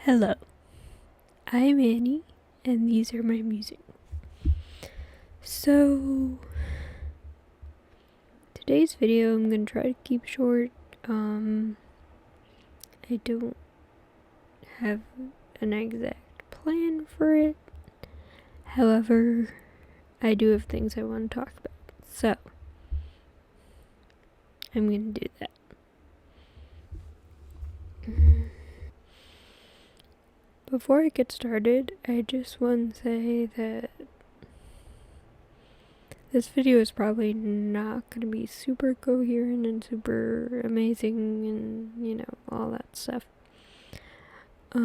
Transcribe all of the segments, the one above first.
Hello, I'm Annie, and these are my music. So, today's video I'm gonna try to keep short. I don't have an exact plan for it. However, I do have things I want to talk about. So, I'm gonna do that. Before I get started, I just want to say that this video is probably not going to be super coherent and super amazing and, all that stuff. But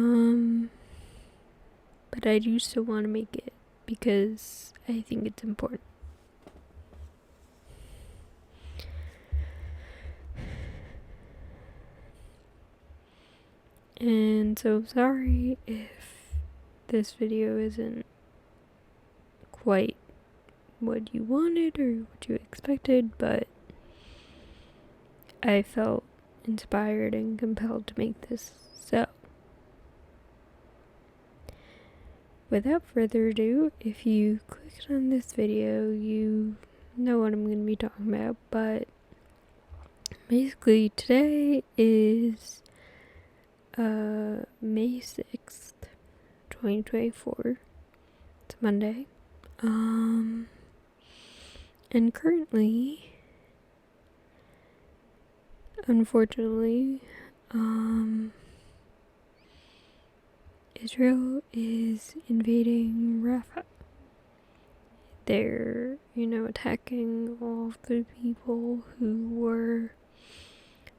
I do still want to make it because I think it's important. And so sorry if this video isn't quite what you wanted or what you expected, but I felt inspired and compelled to make this. So, without further ado, if you clicked on this video, you know what I'm going to be talking about, but basically today is May 6th, 2024. It's Monday. And currently, unfortunately, Israel is invading Rafah. They're, attacking all of the people who were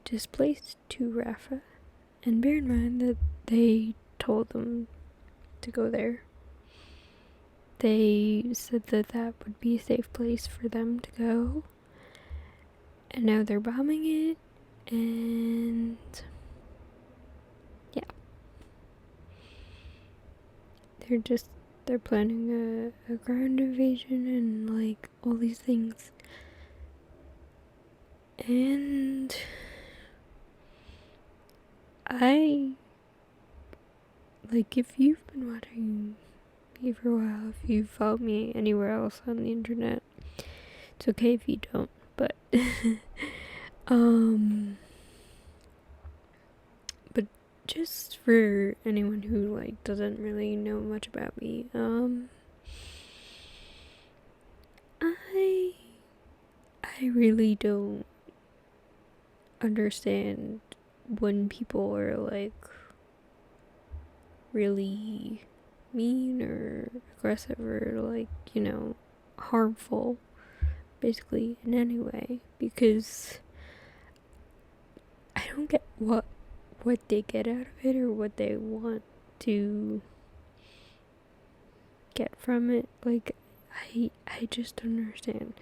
displaced to Rafah. And bear in mind that they told them to go there. They said that would be a safe place for them to go. And now they're bombing it. And yeah. They're planning a ground invasion and all these things. And if you've been watching me for a while, if you've followed me anywhere else on the internet, it's okay if you don't, but but just for anyone who doesn't really know much about me, I really don't understand when people are really mean or aggressive or harmful basically in any way, because I don't get what they get out of it or what they want to get from it. I just don't understand,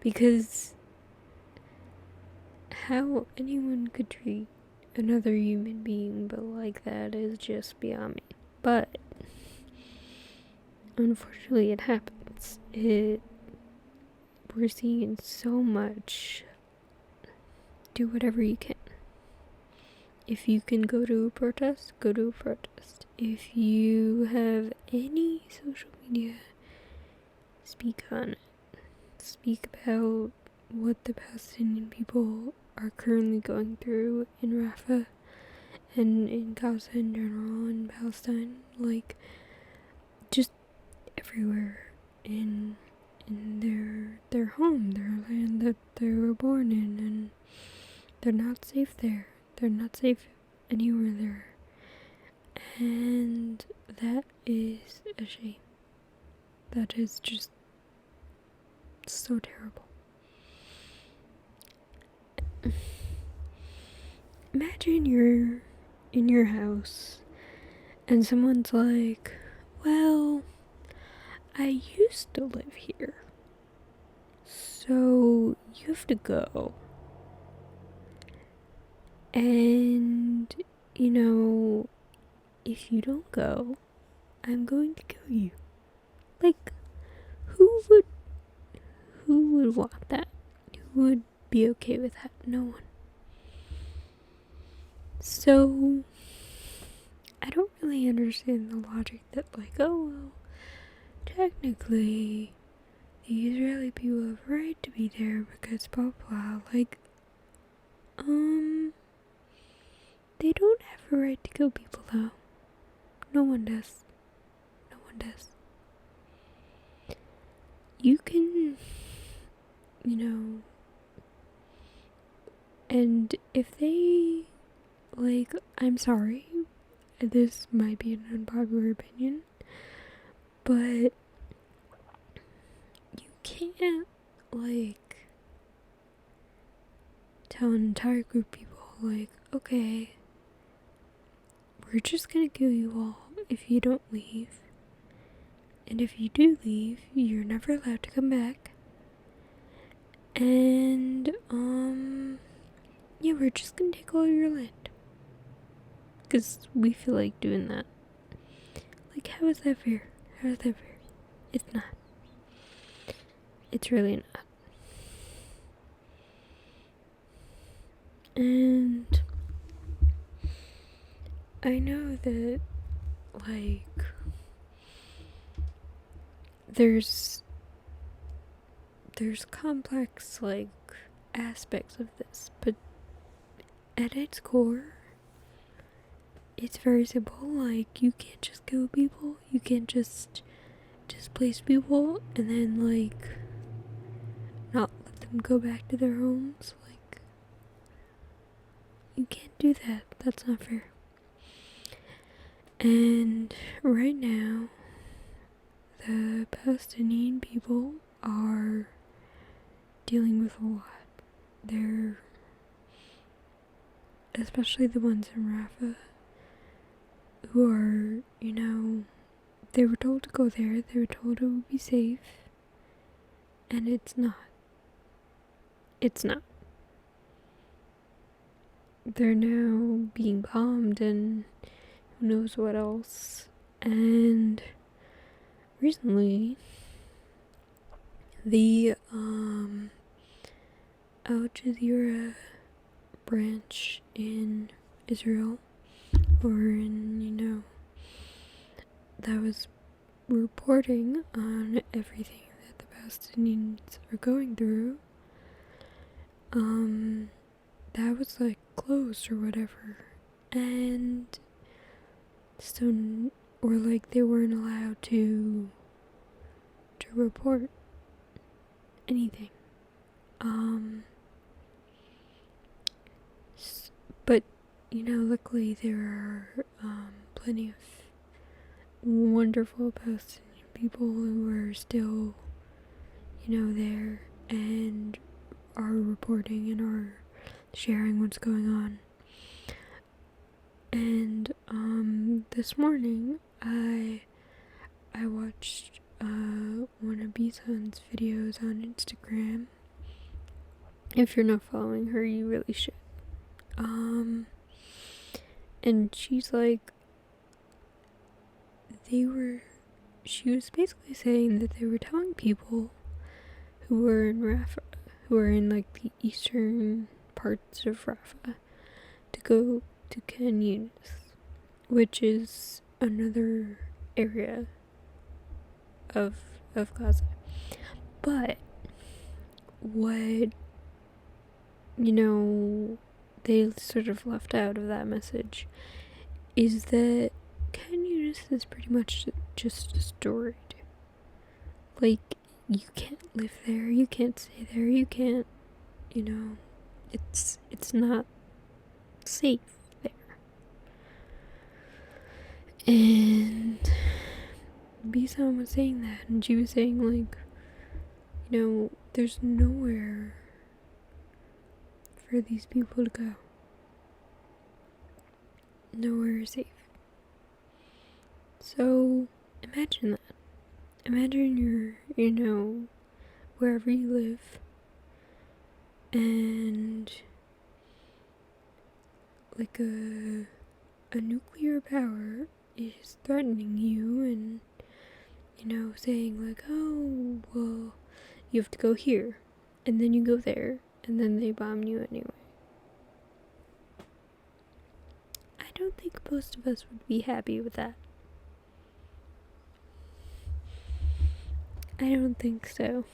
because how anyone could treat another human being but like that is just beyond me. But unfortunately it happens. We're seeing so much. Do whatever you can. If you can go to a protest, go to a protest. If you have any social media, speak on it. Speak about what the Palestinian people are currently going through in Rafah and in Gaza in general, in Palestine, just everywhere in their home, their land that they were born in, and they're not safe there. They're not safe anywhere there. And that is a shame. That is just so terrible. Imagine you're in your house and someone's like, well, I used to live here, so you have to go. And, if you don't go, I'm going to kill you. Who would want that? Who would be okay with that? No one. So, I don't really really understand the logic that, like, oh, well, technically, the Israeli people have a right to be there because blah blah. Like, they don't have a right to kill people, though. No one does. No one does. You can, and if they, like, I'm sorry, this might be an unpopular opinion, but you can't, like, tell an entire group of people, like, okay, we're just gonna kill you all if you don't leave. And if you do leave, you're never allowed to come back. And, yeah, we're just gonna take all your land. Because we feel like doing that. Like, how is that fair? How is that fair? It's not. It's really not. And I know that, like, there's complex, like, aspects of this, but at its core, it's very simple. Like, you can't just kill people, you can't just displace people and then, like, not let them go back to their homes. Like, you can't do that. That's not fair. And right now, the Palestinian people are dealing with a lot. They're, especially the ones in Rafah, who are, they were told to go there, they were told it would be safe, and it's not. It's not. They're now being bombed and who knows what else. And recently, the Al Jazeera branch in Israel, or in, that was reporting on everything that the Palestinians are going through, that was, like, closed or whatever, and so, or, like, they weren't allowed to report anything, but, luckily there are, plenty of wonderful Palestinian people who are still, there and are reporting and are sharing what's going on. And this morning I watched one of Bison's videos on Instagram. If you're not following her, you really should. And she's like, she was basically saying that they were telling people who were in Rafah, who are in, like, the eastern parts of Rafah, to go to Khan Yunis, which is another area of Gaza. But what, they sort of left out of that message is that Khan Yunis is pretty much just destroyed. Like, you can't live there, you can't stay there, you can't, it's not safe there. And Bison was saying that, and she was saying, like, there's nowhere for these people to go. Nowhere safe. So, imagine that. Imagine you're, wherever you live, and, like, a nuclear power is threatening you and, saying, like, oh, well, you have to go here, and then you go there, and then they bomb you anyway. I don't think think most of us would be happy with that. I don't think so.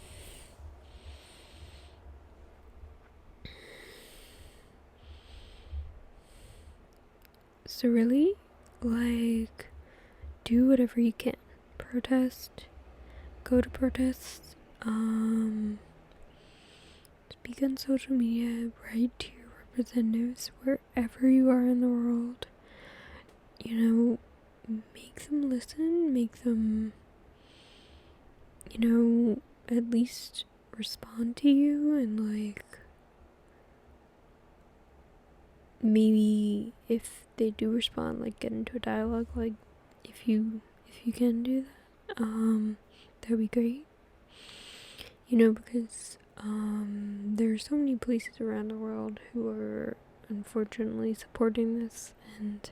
So really, like, do whatever you can. Protest. Go to protests. Speak on social media. Write to your representatives wherever you are in the world. You know, make them listen. Make them, at least respond to you, and like, maybe if they do respond, like, get into a dialogue, like, if you can do that, that'd be great. Because there are so many places around the world who are unfortunately supporting this, and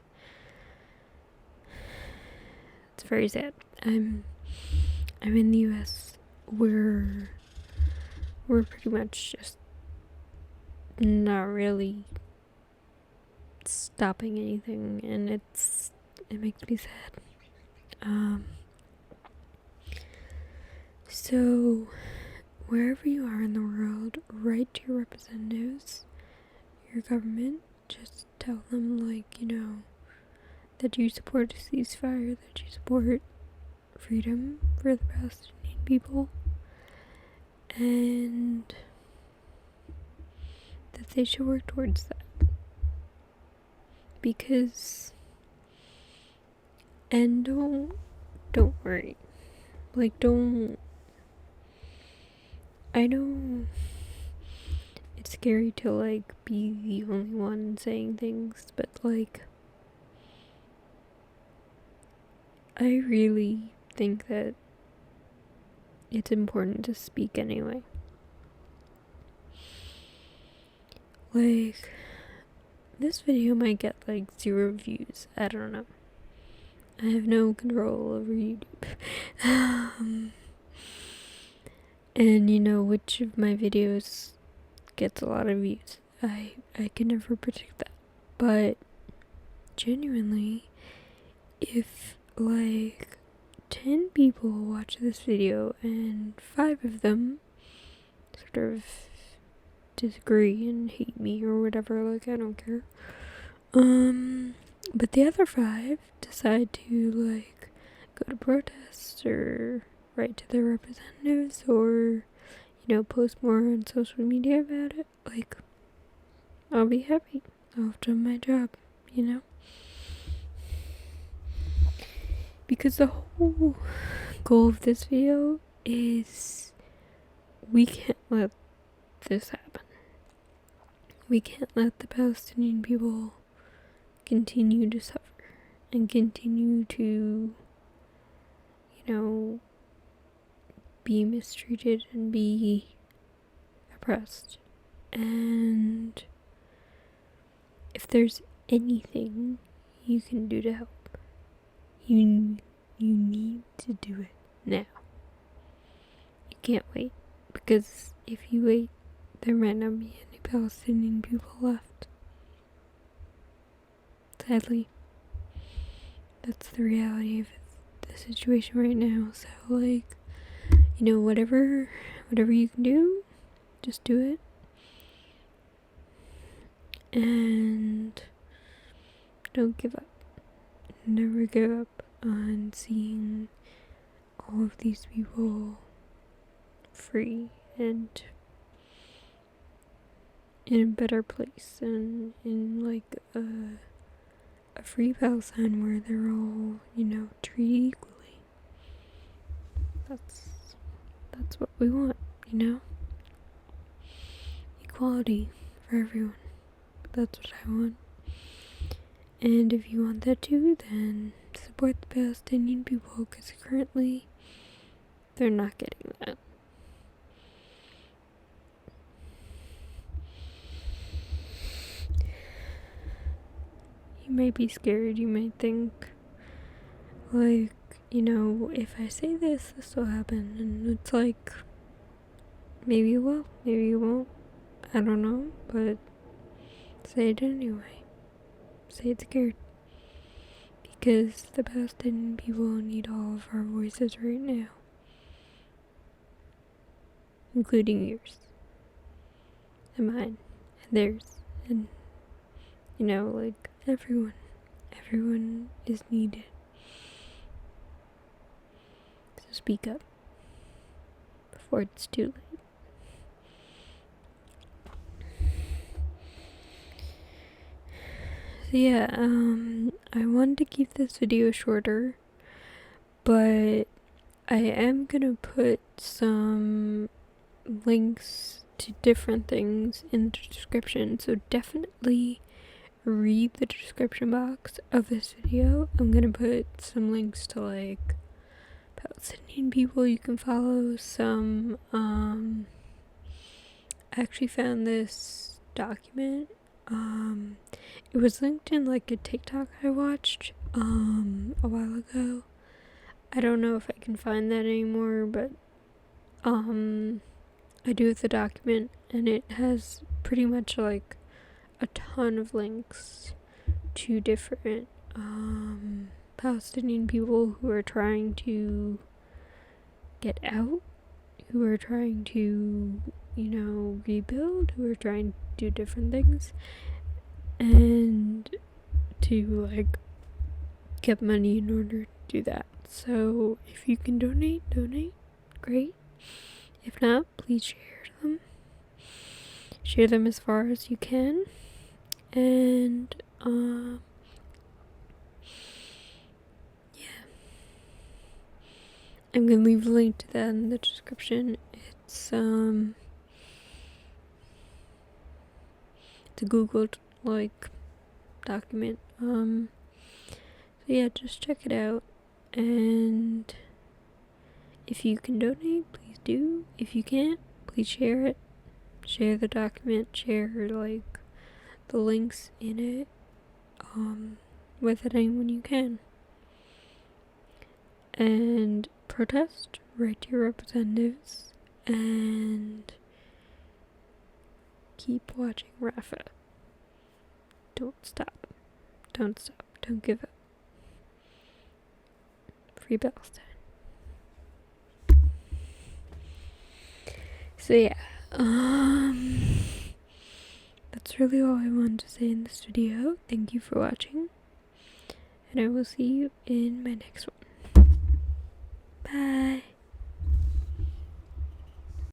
it's very sad. I'm in the US. We're pretty much just not really stopping anything, and it makes me sad. So wherever you are in the world, write to your representatives, your government. Just tell them, like, that you support a ceasefire, that you support freedom for the Palestinian people, and that they should work towards that. Because, and don't worry. Like, I know it's scary to, like, be the only one saying things, but, like, I really think that it's important to speak anyway. Like, this video might get, like, 0 views. I don't know. I have no control over YouTube. And which of my videos gets a lot of views. I can never predict that. But genuinely, if like 10 people watch this video and 5 of them sort of disagree and hate me or whatever, like, I don't care. But the other 5 decide to, like, go to protests or write to their representatives or, post more on social media about it, like, I'll be happy. I've done my job, Because the whole goal of this video is we can't let this happen. We can't let the Palestinian people continue to suffer and continue to, be mistreated and be oppressed. And if there's anything you can do to help, you need to do it now. You can't wait, because if you wait, there might not be any Palestinian people left. Sadly, that's the reality of the situation right now. So, like, whatever you can do, just do it. And don't give up. Never give up on seeing all of these people free and in a better place, and in, like, a free Palestine where they're all, treated equally. That's what we want, Equality for everyone. That's what I want. And if you want that too, then support the Palestinian people, because currently they're not getting that. You might be scared. You might think, like, if I say this will happen. And it's like, maybe it will, maybe it won't. I don't know, but say it anyway. Say it's scared. because the Palestinian people need all of our voices right now, including yours and mine and theirs, and like everyone is needed. So speak up before it's too late. So yeah, I wanted to keep this video shorter, but I am gonna put some links to different things in the description, so definitely read the description box of this video. I'm gonna put some links to like Palestinian people you can follow, some I actually found this document. It was linked in like a TikTok I watched a while ago. I don't know if I can find that anymore, but I do with the document, and it has pretty much like a ton of links to different Palestinian people who are trying to get out, who are trying to rebuild, who are trying to do different things, and to like get money in order to do that. So if you can donate, great. If not, please share them as far as you can, and yeah, I'm gonna leave a link to that in the description. It's a Googled like document. So yeah, just check it out, and if you can donate, please do. If you can't, please share it. Share the document, share like the links in it with anyone you can. And protest, write to your representatives, and keep watching Rafa. Don't stop. Don't give up. Free Palestine. So yeah, that's really all I wanted to say in this video. Thank you for watching, and I will see you in my next one. Bye.